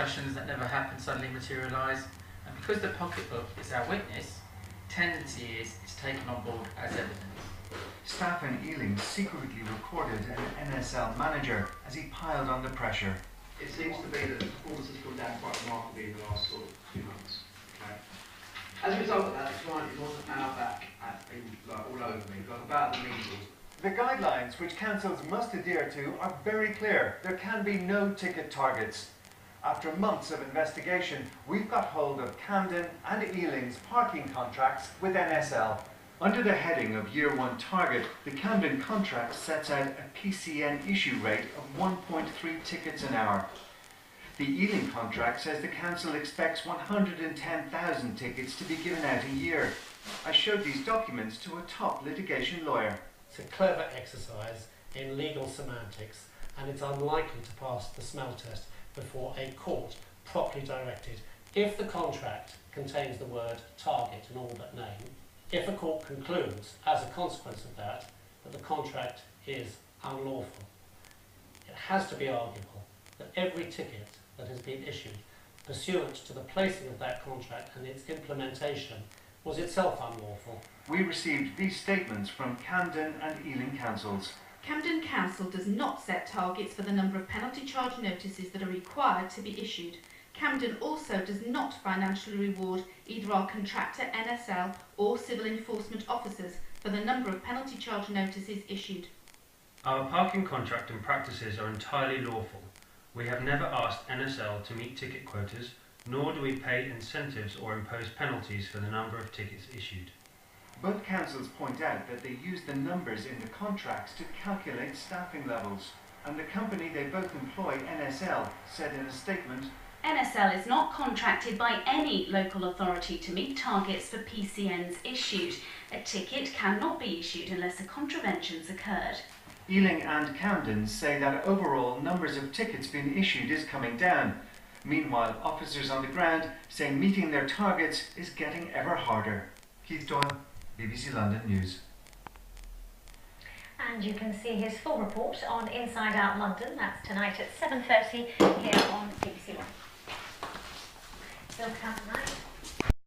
discussions that never happen suddenly materialise, and because the pocketbook is our witness, tendency is it's taken on board as evidence. Staff in Ealing secretly recorded an NSL manager as he piled under pressure. It seems to be that the performance has come down quite remarkably in the last sort of 2 months. Okay. As a result of that, the client is on our back all over me, like about the measles. The guidelines which councils must adhere to are very clear. There can be no ticket targets. After months of investigation, we've got hold of Camden and Ealing's parking contracts with NSL. Under the heading of Year 1 target, the Camden contract sets out a PCN issue rate of 1.3 tickets an hour. The Ealing contract says the council expects 110,000 tickets to be given out a year. I showed these documents to a top litigation lawyer. It's a clever exercise in legal semantics, and it's unlikely to pass the smell test before a court properly directed. If the contract contains the word target in all but name, if a court concludes, as a consequence of that, that the contract is unlawful, it has to be arguable that every ticket that has been issued pursuant to the placing of that contract and its implementation was itself unlawful. We received these statements from Camden and Ealing councils. Camden Council does not set targets for the number of penalty charge notices that are required to be issued. Camden also does not financially reward either our contractor NSL or civil enforcement officers for the number of penalty charge notices issued. Our parking contract and practices are entirely lawful. We have never asked NSL to meet ticket quotas, nor do we pay incentives or impose penalties for the number of tickets issued. Both councils point out that they use the numbers in the contracts to calculate staffing levels, and the company they both employ, NSL, said in a statement, NSL is not contracted by any local authority to meet targets for PCNs issued. A ticket cannot be issued unless a contravention's occurred. Ealing and Camden say that overall numbers of tickets being issued is coming down. Meanwhile, officers on the ground say meeting their targets is getting ever harder. Keith Doyle, BBC London News. And you can see his full report on Inside Out London. That's tonight at 7:30 here on BBC One. Still to come tonight.